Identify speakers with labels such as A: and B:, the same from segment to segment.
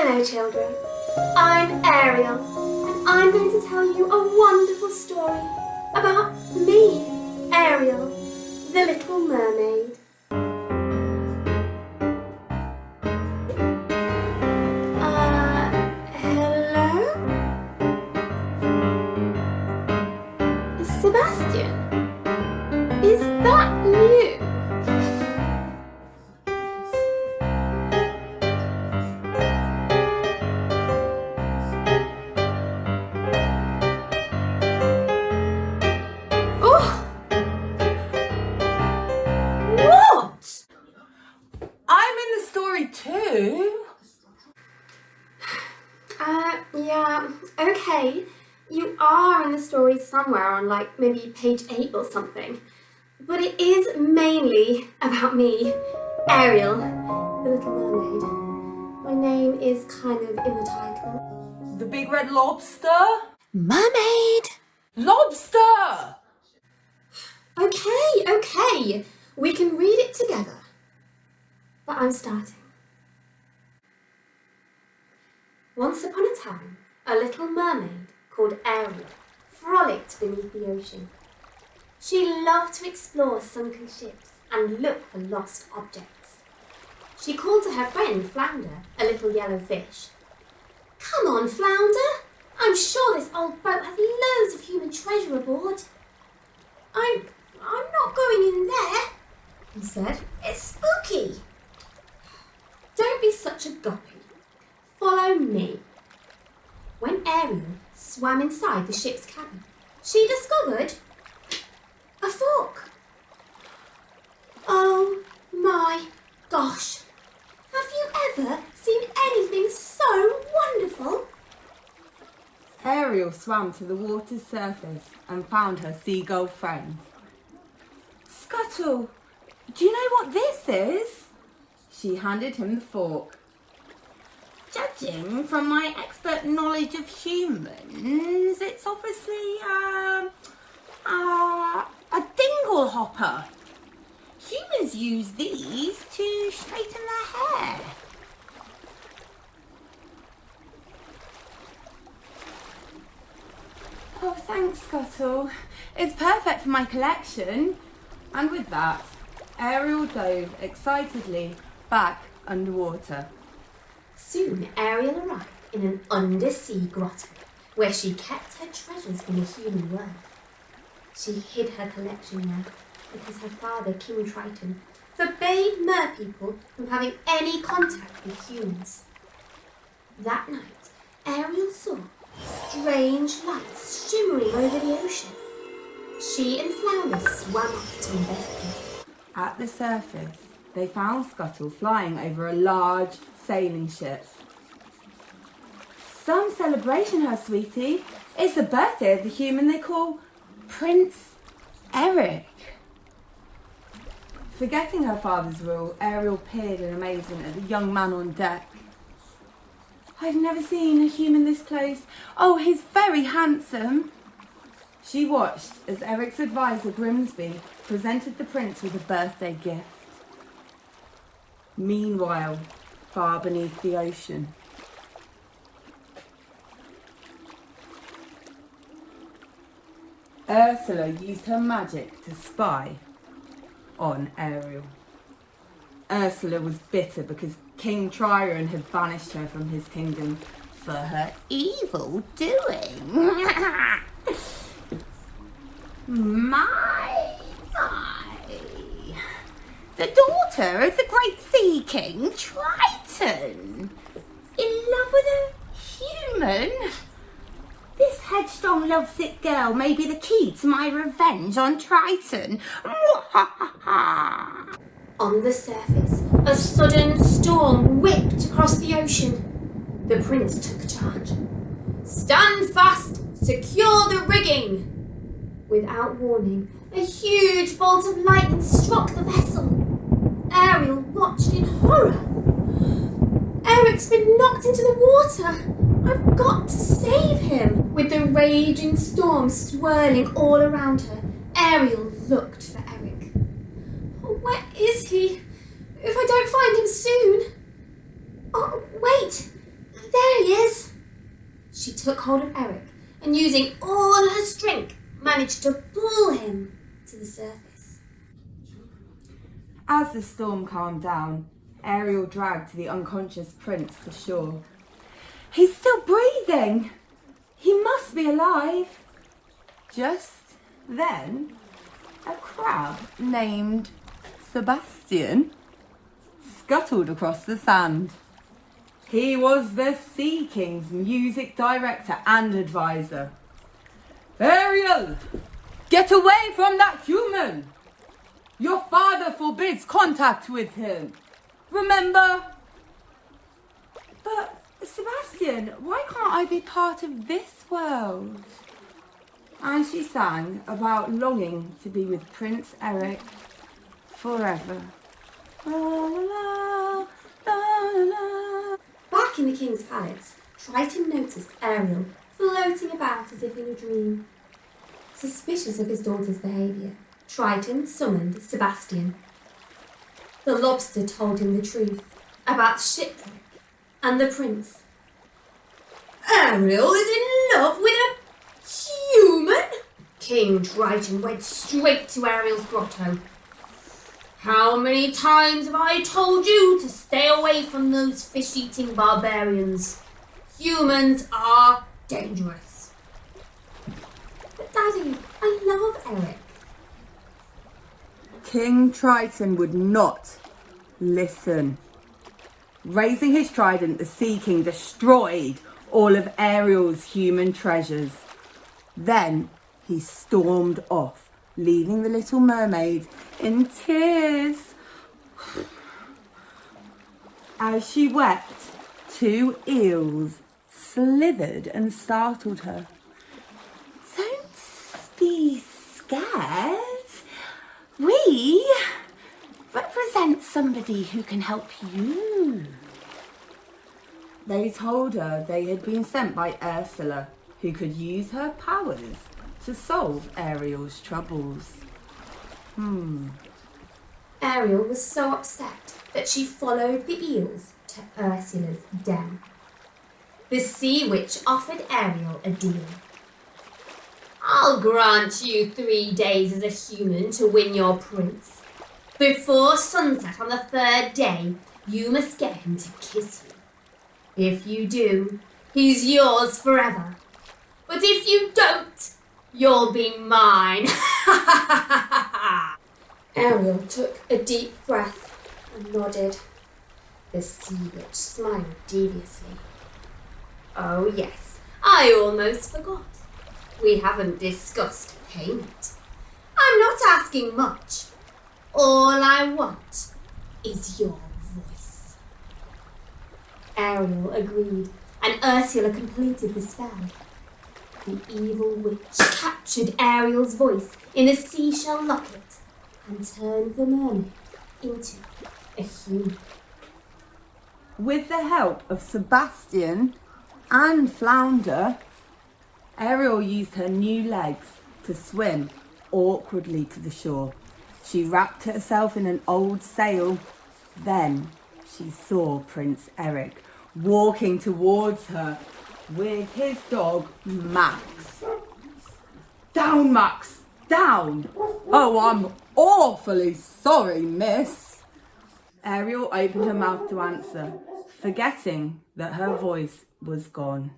A: Hello children, I'm Ariel and I'm going to tell you a wonderful story about me, Ariel, the little mermaid. Hello? Sebastian, is that you? What?
B: I'm in the story too.
A: Yeah, okay. You are in the story somewhere on like maybe page 8 or something. But it is mainly about me, Ariel, the little mermaid. My name is kind of in the title.
B: The big red lobster?
A: Mermaid!
B: Lobster!
A: Okay. We can read it together. But I'm starting. Once upon a time, a little mermaid called Ariel frolicked beneath the ocean. She loved to explore sunken ships and look for lost objects. She called to her friend Flounder, a little yellow fish. Come on, Flounder! I'm sure this old boat has loads of human treasure aboard. I'm not going in there, he said. It's spooky. Don't be such a guppy. Follow me. When Ariel swam inside the ship's cabin, she discovered a fork. Oh my gosh. Have you ever seen anything so wonderful?
B: Ariel swam to the water's surface and found her seagull friend. Scuttle, do you know what this is? She handed him the fork. Judging from my expert knowledge of humans, it's obviously a dingle hopper. Humans use these to straighten their hair. Oh, thanks, Scuttle. It's perfect for my collection. And with that, Ariel dove excitedly back underwater.
A: Soon Ariel arrived in an undersea grotto where she kept her treasures from the human world. She hid her collection there because her father, King Triton, forbade merpeople from having any contact with humans. That night, Ariel saw strange lights shimmering over the ocean. She and Flounder swam up to investigate.
B: At the surface, they found Scuttle flying over a large sailing ship. Some celebration here, sweetie. It's the birthday of the human they call Prince Eric. Forgetting her father's rule, Ariel peered in amazement at the young man on deck. I've never seen a human this close. Oh, he's very handsome. She watched as Eric's advisor, Grimsby, presented the prince with a birthday gift. Meanwhile, far beneath the ocean, Ursula used her magic to spy on Ariel. Ursula was bitter because King Triton had banished her from his kingdom for her evil doing. My. The daughter of the great sea king, Triton. In love with a human? This headstrong, lovesick girl may be the key to my revenge on Triton.
A: On the surface, a sudden storm whipped across the ocean. The prince took charge. Stand fast! Secure the rigging! Without warning, a huge bolt of lightning struck the vessel. Ariel watched in horror. Eric's been knocked into the water. I've got to save him. With the raging storm swirling all around her, Ariel looked for Eric. Oh, where is he? If I don't find him soon... Oh, wait! There he is! She took hold of Eric and, using all her strength, managed to pull him to the surface.
B: As the storm calmed down, Ariel dragged the unconscious prince to shore. He's still breathing! He must be alive! Just then, a crab named Sebastian scuttled across the sand. He was the Sea King's music director and advisor. Ariel, get away from that human! Your father forbids contact with him. Remember? But, Sebastian, why can't I be part of this world? And she sang about longing to be with Prince Eric forever. La, la, la, la, la.
A: Back in the king's palace, Triton noticed Ariel floating about as if in a dream. Suspicious of his daughter's behaviour, Triton summoned Sebastian. The lobster told him the truth about the shipwreck and the prince. Ariel is in love with a human? King Triton went straight to Ariel's grotto. How many times have I told you to stay away from those fish-eating barbarians? Humans are dangerous. But Daddy, I love Eric.
B: King Triton would not listen. Raising his trident, the Sea King destroyed all of Ariel's human treasures. Then he stormed off, leaving the little mermaid in tears. As she wept, 2 eels slithered and startled her. Don't be scared. We represent somebody who can help you. They told her they had been sent by Ursula, who could use her powers to solve Ariel's troubles.
A: Ariel was so upset that she followed the eels to Ursula's den. The sea witch offered Ariel a deal. I'll grant you 3 days as a human to win your prince. Before sunset on the 3rd day, you must get him to kiss you. If you do, he's yours forever. But if you don't, you'll be mine. Ariel took a deep breath and nodded. The sea witch smiled deviously. Oh yes, I almost forgot. We haven't discussed payment. I'm not asking much. All I want is your voice. Ariel agreed, and Ursula completed the spell. The evil witch captured Ariel's voice in a seashell locket and turned the mermaid into a human.
B: With the help of Sebastian and Flounder, Ariel used her new legs to swim awkwardly to the shore. She wrapped herself in an old sail. Then she saw Prince Eric walking towards her with his dog, Max. Down, Max, down. Oh, I'm awfully sorry, miss. Ariel opened her mouth to answer, forgetting that her voice was gone.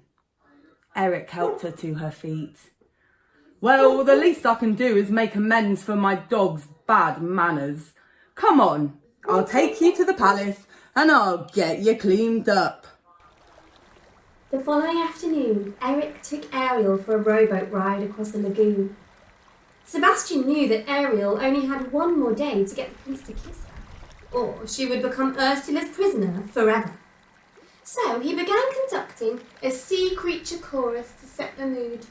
B: Eric helped her to her feet. Well, the least I can do is make amends for my dog's bad manners. Come on, I'll take you to the palace and I'll get you cleaned up.
A: The following afternoon, Eric took Ariel for a rowboat ride across the lagoon. Sebastian knew that Ariel only had 1 more day to get the prince to kiss her, or she would become Ursula's prisoner forever. So he began conducting a sea creature chorus to set the mood.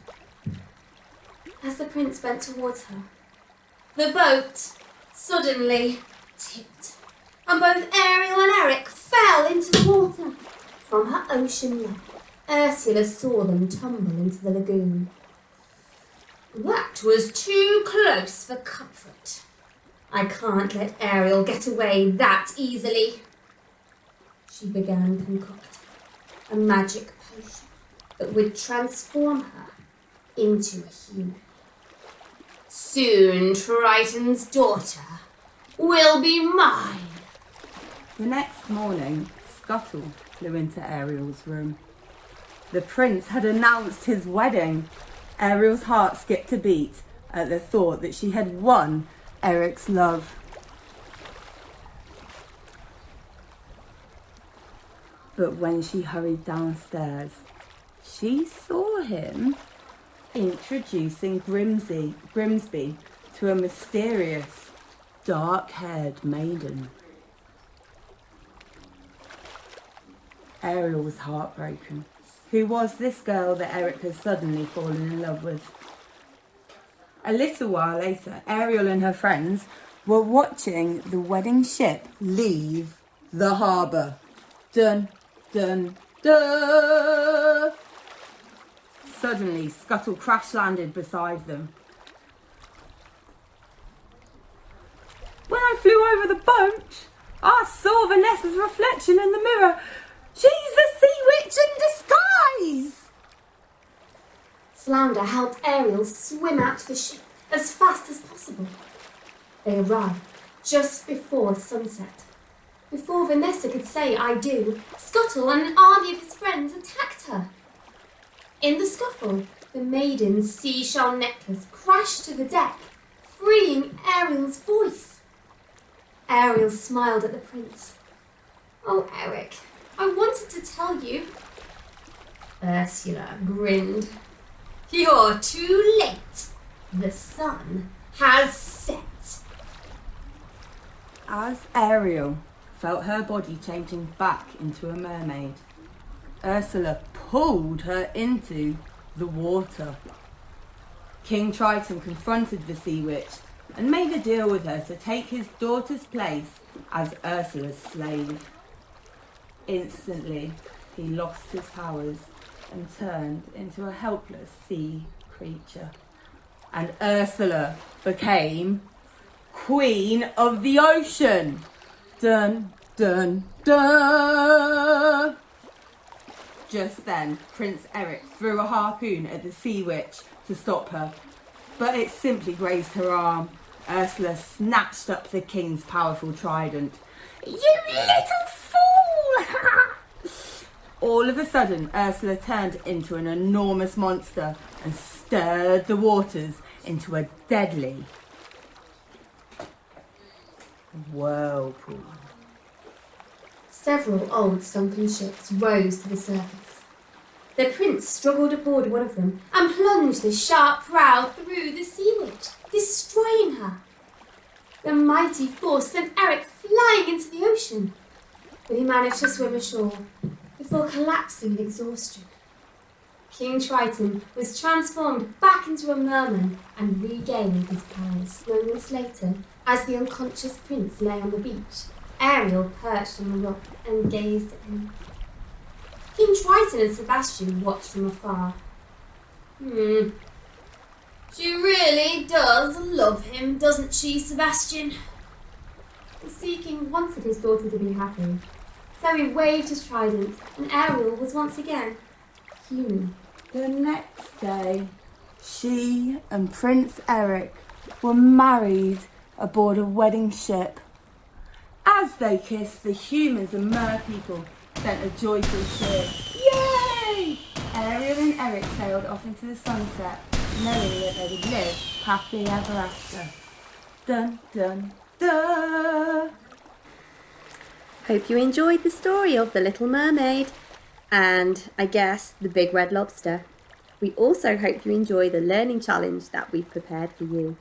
A: As the prince bent towards her, the boat suddenly tipped, and both Ariel and Eric fell into the water. From her ocean lap, Ursula saw them tumble into the lagoon. That was too close for comfort. I can't let Ariel get away that easily. She began concocting a magic potion that would transform her into a human. Soon Triton's daughter will be mine.
B: The next morning, Scuttle flew into Ariel's room. The prince had announced his wedding. Ariel's heart skipped a beat at the thought that she had won Eric's love. But when she hurried downstairs, she saw him introducing Grimsby to a mysterious, dark-haired maiden. Ariel was heartbroken. Who was this girl that Eric had suddenly fallen in love with? A little while later, Ariel and her friends were watching the wedding ship leave the harbour. Dun, dun, dun! Suddenly, Scuttle crash-landed beside them. When I flew over the boat, I saw Vanessa's reflection in the mirror. She's a sea witch in disguise!
A: Flounder helped Ariel swim out to the ship as fast as possible. They arrived just before sunset. Before Vanessa could say "I do," Scuttle and an army of his friends attacked her. In the scuffle, the maiden's seashell necklace crashed to the deck, freeing Ariel's voice. Ariel smiled at the prince. "Oh, Eric, I wanted to tell you." Ursula grinned. "You're too late. The sun has set."
B: As Ariel felt her body changing back into a mermaid, Ursula pulled her into the water. King Triton confronted the sea witch and made a deal with her to take his daughter's place as Ursula's slave. Instantly, he lost his powers and turned into a helpless sea creature. And Ursula became Queen of the Ocean. Dun, dun, dun! Just then, Prince Eric threw a harpoon at the sea witch to stop her, but it simply grazed her arm. Ursula snatched up the king's powerful trident. "You little fool!" All of a sudden, Ursula turned into an enormous monster and stirred the waters into a deadly whirlpool.
A: Several old sunken ships rose to the surface. The prince struggled aboard one of them and plunged his sharp prow through the sea witch, destroying her. The mighty force sent Eric flying into the ocean, but he managed to swim ashore before collapsing in exhaustion. King Triton was transformed back into a merman and regained his powers. Moments later, as the unconscious prince lay on the beach, Ariel perched on the rock and gazed at him. King Triton and Sebastian watched from afar. She really does love him, doesn't she, Sebastian? The Sea King wanted his daughter to be happy, so he waved his trident, and Ariel was once again human.
B: The next day, she and Prince Eric were married aboard a wedding ship. As they kissed, the humans and mer people sent a joyful cheer. Yay! Ariel and Eric sailed off into the sunset, knowing that they would live happily ever after. Dun, dun, dun!
A: Hope you enjoyed the story of The Little Mermaid and, I guess, the Big Red Lobster. We also hope you enjoy the learning challenge that we've prepared for you.